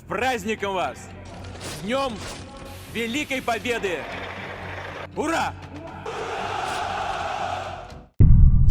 праздником вас! С Днем Великой Победы! Ура!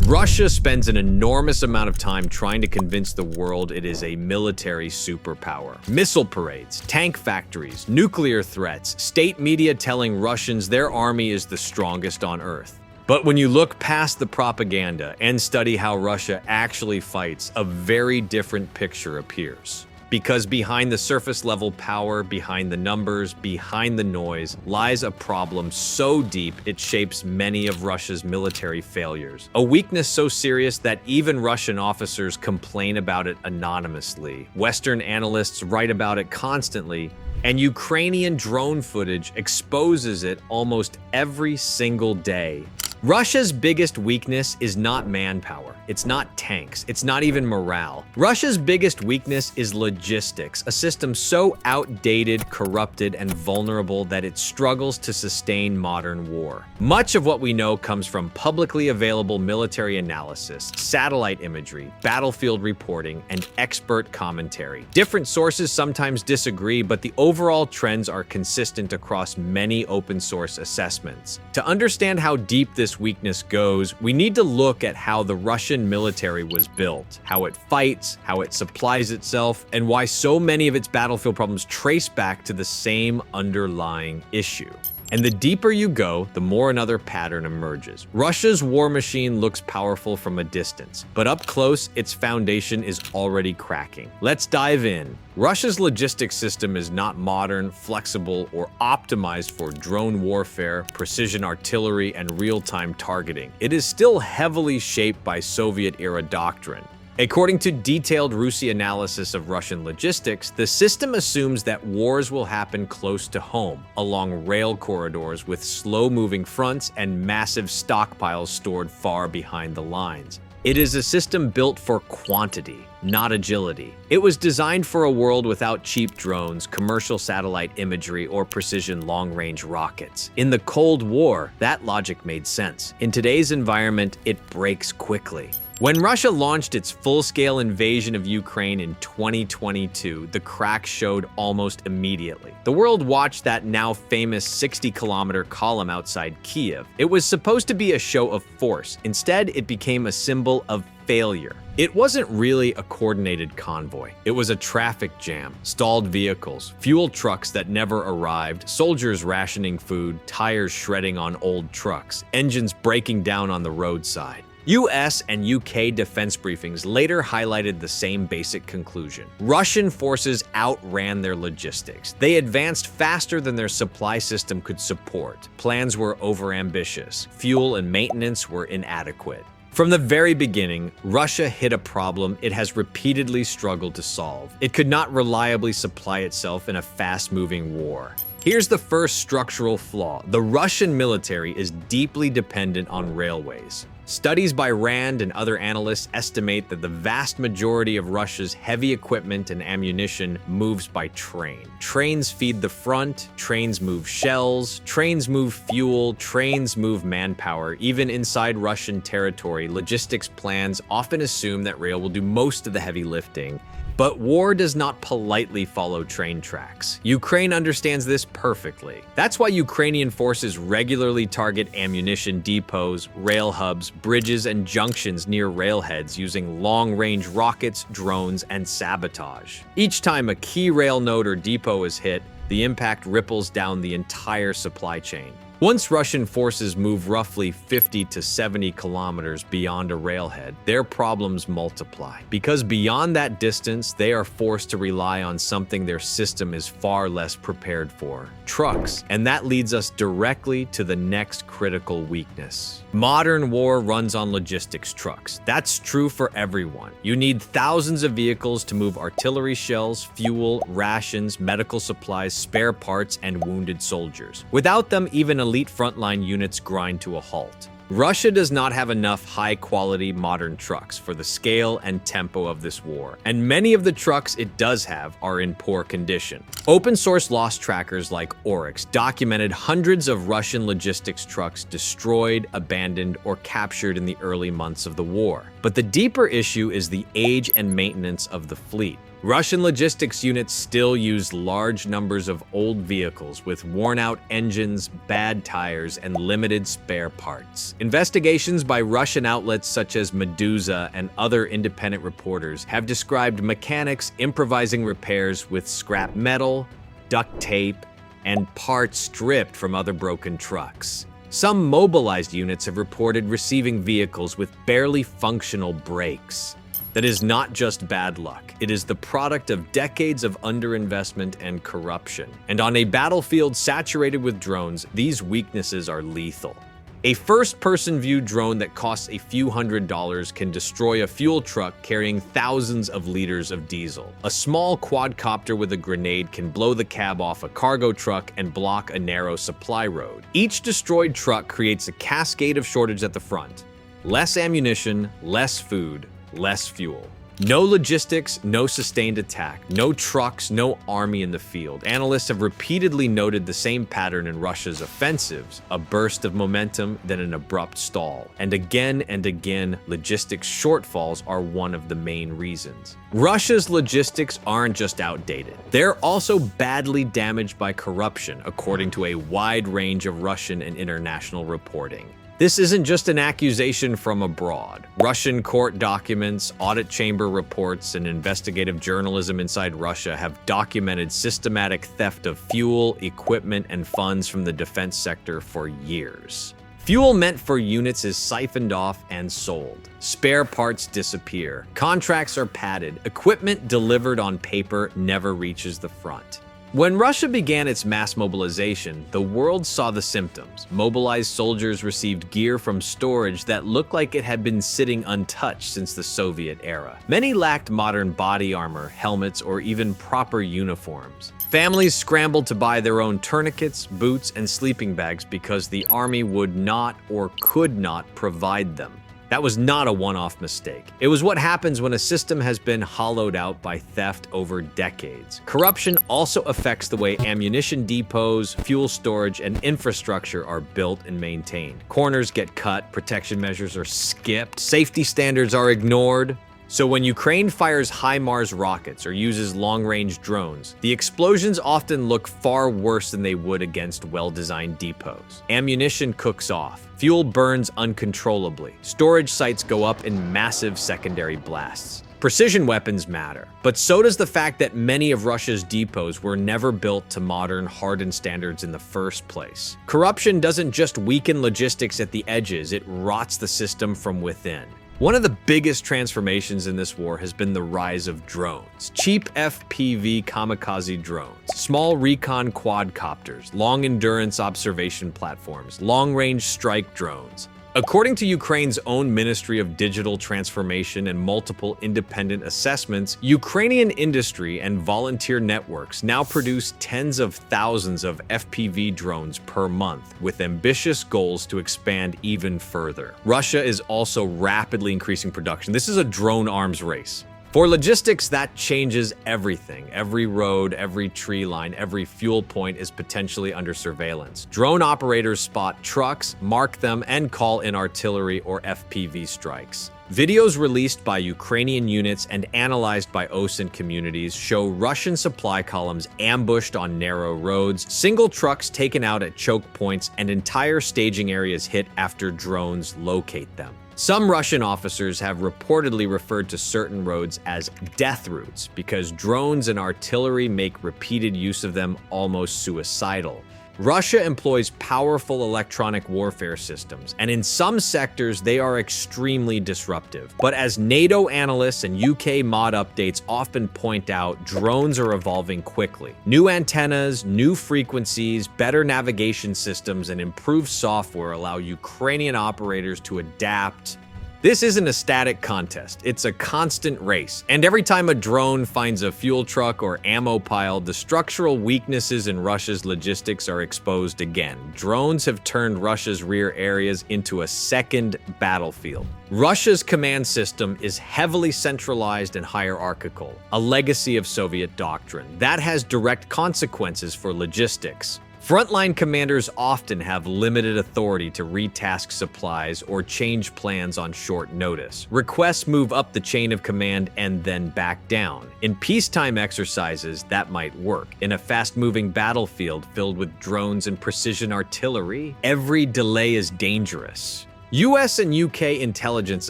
Russia spends an enormous amount of time trying to convince the world it is a military superpower. Missile parades, tank factories, nuclear threats, state media telling Russians their army is the strongest on Earth. But when you look past the propaganda and study how Russia actually fights, a very different picture appears. Because behind the surface-level power, behind the numbers, behind the noise, lies a problem so deep it shapes many of Russia's military failures. A weakness so serious that even Russian officers complain about it anonymously. Western analysts write about it constantly, and Ukrainian drone footage exposes it almost every single day. Russia's biggest weakness is not manpower, it's not tanks, it's not even morale. Russia's biggest weakness is logistics, a system so outdated, corrupted, and vulnerable that it struggles to sustain modern war. Much of what we know comes from publicly available military analysis, satellite imagery, battlefield reporting, and expert commentary. Different sources sometimes disagree, but the overall trends are consistent across many open-source assessments. To understand how deep this weakness goes, we need to look at how the Russian military was built, how it fights, how it supplies itself, and why so many of its battlefield problems trace back to the same underlying issue. And the deeper you go, the more another pattern emerges. Russia's war machine looks powerful from a distance, but up close, its foundation is already cracking. Let's dive in. Russia's logistics system is not modern, flexible, or optimized for drone warfare, precision artillery, and real-time targeting. It is still heavily shaped by Soviet-era doctrine. According to detailed RUSI analysis of Russian logistics, the system assumes that wars will happen close to home, along rail corridors with slow-moving fronts and massive stockpiles stored far behind the lines. It is a system built for quantity, not agility. It was designed for a world without cheap drones, commercial satellite imagery, or precision long-range rockets. In the Cold War, that logic made sense. In today's environment, it breaks quickly. When Russia launched its full-scale invasion of Ukraine in 2022, the crack showed almost immediately. The world watched that now famous 60-kilometer column outside Kiev. It was supposed to be a show of force. Instead, it became a symbol of failure. It wasn't really a coordinated convoy. It was a traffic jam, stalled vehicles, fuel trucks that never arrived, soldiers rationing food, tires shredding on old trucks, engines breaking down on the roadside. US and UK defense briefings later highlighted the same basic conclusion. Russian forces outran their logistics. They advanced faster than their supply system could support. Plans were overambitious. Fuel and maintenance were inadequate. From the very beginning, Russia hit a problem it has repeatedly struggled to solve. It could not reliably supply itself in a fast-moving war. Here's the first structural flaw. The Russian military is deeply dependent on railways. Studies by RAND and other analysts estimate that the vast majority of Russia's heavy equipment and ammunition moves by train. Trains feed the front, trains move shells, trains move fuel, trains move manpower. Even inside Russian territory, logistics plans often assume that rail will do most of the heavy lifting. But war does not politely follow train tracks. Ukraine understands this perfectly. That's why Ukrainian forces regularly target ammunition depots, rail hubs, bridges, and junctions near railheads using long-range rockets, drones, and sabotage. Each time a key rail node or depot is hit, the impact ripples down the entire supply chain. Once Russian forces move roughly 50 to 70 kilometers beyond a railhead, their problems multiply. Because beyond that distance, they are forced to rely on something their system is far less prepared for: trucks. And that leads us directly to the next critical weakness. Modern war runs on logistics trucks. That's true for everyone. You need thousands of vehicles to move artillery shells, fuel, rations, medical supplies, spare parts, and wounded soldiers. Without them, even elite frontline units grind to a halt. Russia does not have enough high-quality modern trucks for the scale and tempo of this war, and many of the trucks it does have are in poor condition. Open-source loss trackers like Oryx documented hundreds of Russian logistics trucks destroyed, abandoned, or captured in the early months of the war. But the deeper issue is the age and maintenance of the fleet. Russian logistics units still use large numbers of old vehicles with worn-out engines, bad tires, and limited spare parts. Investigations by Russian outlets such as Medusa and other independent reporters have described mechanics improvising repairs with scrap metal, duct tape, and parts stripped from other broken trucks. Some mobilized units have reported receiving vehicles with barely functional brakes. That is not just bad luck. It is the product of decades of underinvestment and corruption. And on a battlefield saturated with drones, these weaknesses are lethal. A first-person view drone that costs a few $100s can destroy a fuel truck carrying thousands of liters of diesel. A small quadcopter with a grenade can blow the cab off a cargo truck and block a narrow supply road. Each destroyed truck creates a cascade of shortage at the front. Less ammunition, less food, less fuel. No logistics, no sustained attack, no trucks, no army in the field. Analysts have repeatedly noted the same pattern in Russia's offensives: a burst of momentum, then an abrupt stall. And again, logistics shortfalls are one of the main reasons. Russia's logistics aren't just outdated. They're also badly damaged by corruption, according to a wide range of Russian and international reporting. This isn't just an accusation from abroad. Russian court documents, audit chamber reports, and investigative journalism inside Russia have documented systematic theft of fuel, equipment, and funds from the defense sector for years. Fuel meant for units is siphoned off and sold. Spare parts disappear. Contracts are padded. Equipment delivered on paper never reaches the front. When Russia began its mass mobilization, the world saw the symptoms. Mobilized soldiers received gear from storage that looked like it had been sitting untouched since the Soviet era. Many lacked modern body armor, helmets, or even proper uniforms. Families scrambled to buy their own tourniquets, boots, and sleeping bags because the army would not or could not provide them. That was not a one-off mistake. It was what happens when a system has been hollowed out by theft over decades. Corruption also affects the way ammunition depots, fuel storage, and infrastructure are built and maintained. Corners get cut, protection measures are skipped, safety standards are ignored. So when Ukraine fires HIMARS rockets or uses long-range drones, the explosions often look far worse than they would against well-designed depots. Ammunition cooks off. Fuel burns uncontrollably. Storage sites go up in massive secondary blasts. Precision weapons matter, but so does the fact that many of Russia's depots were never built to modern, hardened standards in the first place. Corruption doesn't just weaken logistics at the edges, it rots the system from within. One of the biggest transformations in this war has been the rise of drones. Cheap FPV kamikaze drones, small recon quadcopters, long-endurance observation platforms, long-range strike drones. According to Ukraine's own Ministry of Digital Transformation and multiple independent assessments, Ukrainian industry and volunteer networks now produce tens of thousands of FPV drones per month, with ambitious goals to expand even further. Russia is also rapidly increasing production. This is a drone arms race. For logistics, that changes everything. Every road, every tree line, every fuel point is potentially under surveillance. Drone operators spot trucks, mark them, and call in artillery or FPV strikes. Videos released by Ukrainian units and analyzed by OSINT communities show Russian supply columns ambushed on narrow roads, single trucks taken out at choke points, and entire staging areas hit after drones locate them. Some Russian officers have reportedly referred to certain roads as death routes because drones and artillery make repeated use of them almost suicidal. Russia employs powerful electronic warfare systems, and in some sectors they are extremely disruptive. But as NATO analysts and UK mod updates often point out, drones are evolving quickly. New antennas, new frequencies, better navigation systems, and improved software allow Ukrainian operators to adapt. This isn't a static contest, it's a constant race. And every time a drone finds a fuel truck or ammo pile, the structural weaknesses in Russia's logistics are exposed again. Drones have turned Russia's rear areas into a second battlefield. Russia's command system is heavily centralized and hierarchical, a legacy of Soviet doctrine. That has direct consequences for logistics. Frontline commanders often have limited authority to retask supplies or change plans on short notice. Requests move up the chain of command and then back down. In peacetime exercises, that might work. In a fast-moving battlefield filled with drones and precision artillery, every delay is dangerous. US and UK intelligence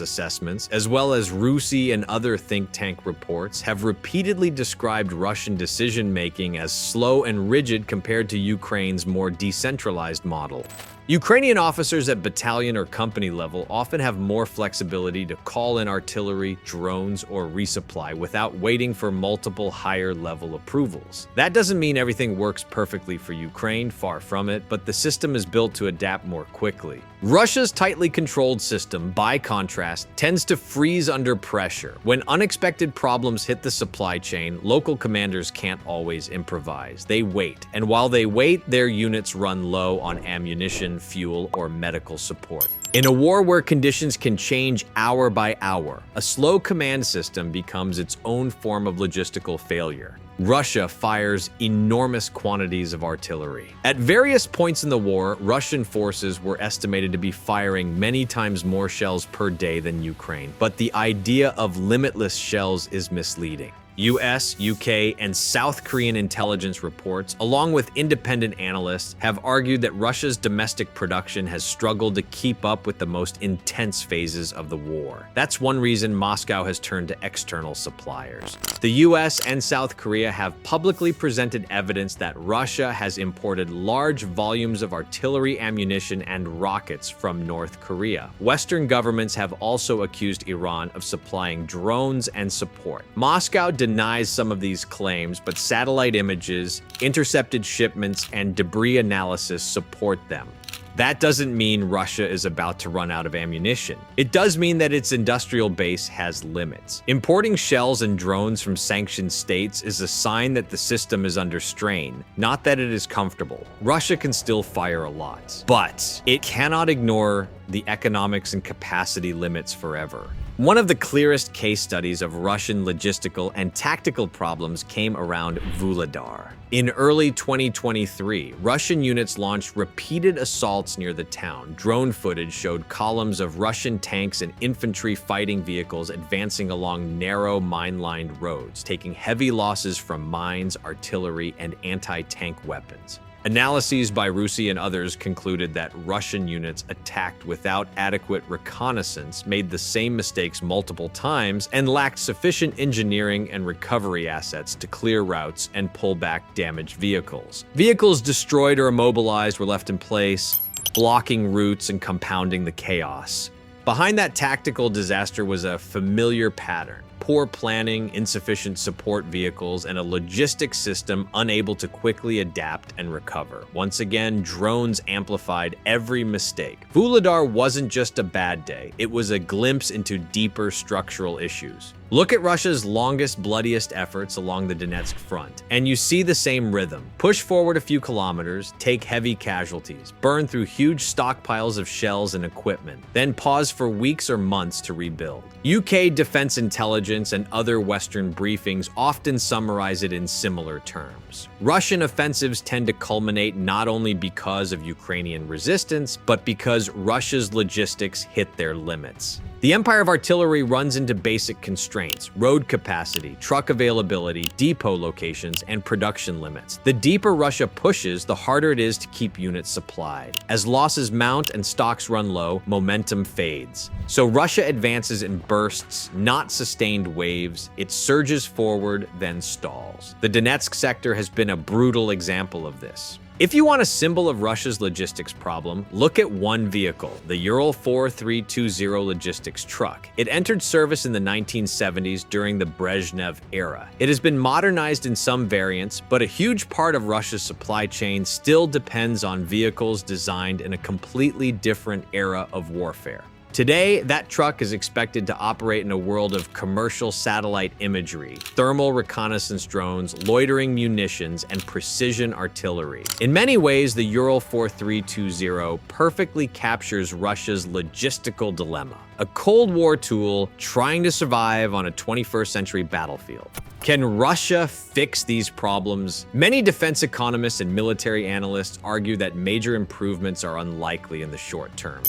assessments, as well as RUSI and other think tank reports, have repeatedly described Russian decision-making as slow and rigid compared to Ukraine's more decentralized model. Ukrainian officers at battalion or company level often have more flexibility to call in artillery, drones, or resupply without waiting for multiple higher-level approvals. That doesn't mean everything works perfectly for Ukraine, far from it, but the system is built to adapt more quickly. Russia's tightly controlled system, by contrast, tends to freeze under pressure. When unexpected problems hit the supply chain, local commanders can't always improvise. They wait, and while they wait, their units run low on ammunition, fuel, or medical support. In a war where conditions can change hour by hour, a slow command system becomes its own form of logistical failure. Russia fires enormous quantities of artillery. At various points in the war, Russian forces were estimated to be firing many times more shells per day than Ukraine, but the idea of limitless shells is misleading. US, UK, and South Korean intelligence reports, along with independent analysts, have argued that Russia's domestic production has struggled to keep up with the most intense phases of the war. That's one reason Moscow has turned to external suppliers. The US and South Korea have publicly presented evidence that Russia has imported large volumes of artillery ammunition and rockets from North Korea. Western governments have also accused Iran of supplying drones and support. Moscow denies some of these claims, but satellite images, intercepted shipments, and debris analysis support them. That doesn't mean Russia is about to run out of ammunition. It does mean that its industrial base has limits. Importing shells and drones from sanctioned states is a sign that the system is under strain, not that it is comfortable. Russia can still fire a lot, but it cannot ignore the economics and capacity limits forever. One of the clearest case studies of Russian logistical and tactical problems came around Vuhledar. In early 2023, Russian units launched repeated assaults near the town. Drone footage showed columns of Russian tanks and infantry fighting vehicles advancing along narrow, mine-lined roads, taking heavy losses from mines, artillery, and anti-tank weapons. Analyses by RUSI and others concluded that Russian units attacked without adequate reconnaissance, made the same mistakes multiple times, and lacked sufficient engineering and recovery assets to clear routes and pull back damaged vehicles. Vehicles destroyed or immobilized were left in place, blocking routes and compounding the chaos. Behind that tactical disaster was a familiar pattern. Poor planning, insufficient support vehicles, and a logistics system unable to quickly adapt and recover. Once again, drones amplified every mistake. Vuhledar wasn't just a bad day, it was a glimpse into deeper structural issues. Look at Russia's longest, bloodiest efforts along the Donetsk front, and you see the same rhythm. Push forward a few kilometers, take heavy casualties, burn through huge stockpiles of shells and equipment, then pause for weeks or months to rebuild. UK defense intelligence and other Western briefings often summarize it in similar terms. Russian offensives tend to culminate not only because of Ukrainian resistance, but because Russia's logistics hit their limits. The Empire of Artillery runs into basic constraints: road capacity, truck availability, depot locations, and production limits. The deeper Russia pushes, the harder it is to keep units supplied. As losses mount and stocks run low, momentum fades. So Russia advances in bursts, not sustained waves. It surges forward, then stalls. The Donetsk sector has been a brutal example of this. If you want a symbol of Russia's logistics problem, look at one vehicle, the Ural 4320 logistics truck. It entered service in the 1970s during the Brezhnev era. It has been modernized in some variants, but a huge part of Russia's supply chain still depends on vehicles designed in a completely different era of warfare. Today, that truck is expected to operate in a world of commercial satellite imagery, thermal reconnaissance drones, loitering munitions, and precision artillery. In many ways, the Ural 4320 perfectly captures Russia's logistical dilemma, a Cold War tool trying to survive on a 21st century battlefield. Can Russia fix these problems? Many defense economists and military analysts argue that major improvements are unlikely in the short term.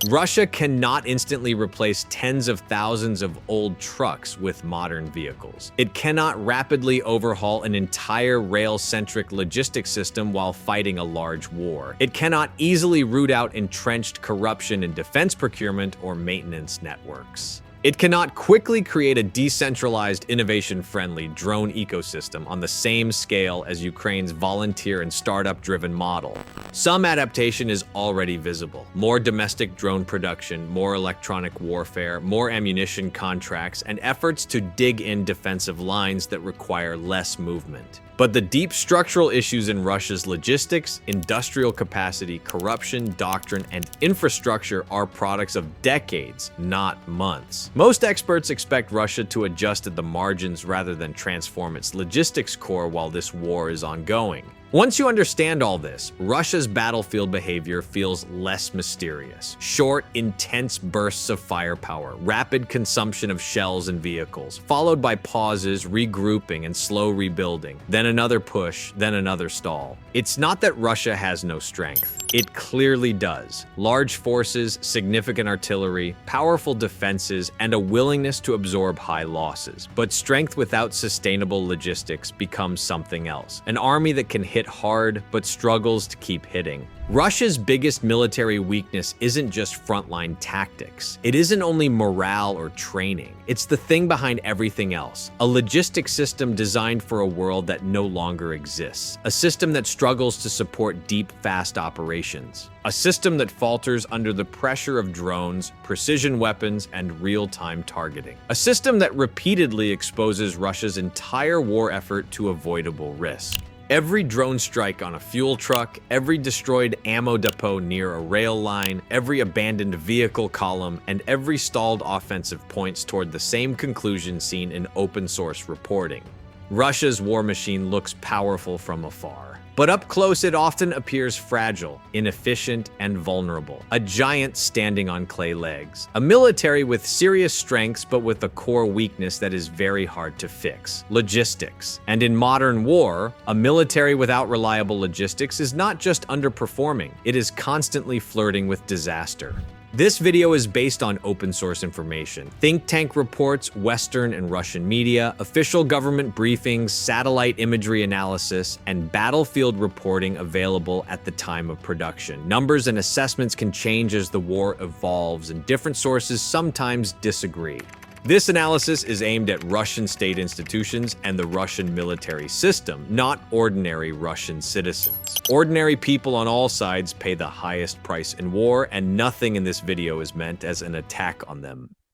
Russia cannot instantly replace tens of thousands of old trucks with modern vehicles. It cannot rapidly overhaul an entire rail-centric logistics system while fighting a large war. It cannot easily root out entrenched corruption in defense procurement or maintenance networks. It cannot quickly create a decentralized, innovation-friendly drone ecosystem on the same scale as Ukraine's volunteer and startup-driven model. Some adaptation is already visible. More domestic drone production, more electronic warfare, more ammunition contracts, and efforts to dig in defensive lines that require less movement. But the deep structural issues in Russia's logistics, industrial capacity, corruption, doctrine, and infrastructure are products of decades, not months. Most experts expect Russia to adjust at the margins rather than transform its logistics core while this war is ongoing. Once you understand all this, Russia's battlefield behavior feels less mysterious. Short, intense bursts of firepower, rapid consumption of shells and vehicles, followed by pauses, regrouping, and slow rebuilding, then another push, then another stall. It's not that Russia has no strength. It clearly does. Large forces, significant artillery, powerful defenses, and a willingness to absorb high losses. But strength without sustainable logistics becomes something else. An army that can hit hard but struggles to keep hitting. Russia's biggest military weakness isn't just frontline tactics. It isn't only morale or training. It's the thing behind everything else. A logistics system designed for a world that no longer exists. A system that struggles to support deep, fast operations. A system that falters under the pressure of drones, precision weapons, and real-time targeting. A system that repeatedly exposes Russia's entire war effort to avoidable risk. Every drone strike on a fuel truck, every destroyed ammo depot near a rail line, every abandoned vehicle column, and every stalled offensive points toward the same conclusion seen in open-source reporting. Russia's war machine looks powerful from afar. But up close, it often appears fragile, inefficient, and vulnerable. A giant standing on clay legs. A military with serious strengths, but with a core weakness that is very hard to fix: logistics. And in modern war, a military without reliable logistics is not just underperforming, it is constantly flirting with disaster. This video is based on open source information, think tank reports, Western and Russian media, official government briefings, satellite imagery analysis, and battlefield reporting available at the time of production. Numbers and assessments can change as the war evolves, and different sources sometimes disagree. This analysis is aimed at Russian state institutions and the Russian military system, not ordinary Russian citizens. Ordinary people on all sides pay the highest price in war, and nothing in this video is meant as an attack on them.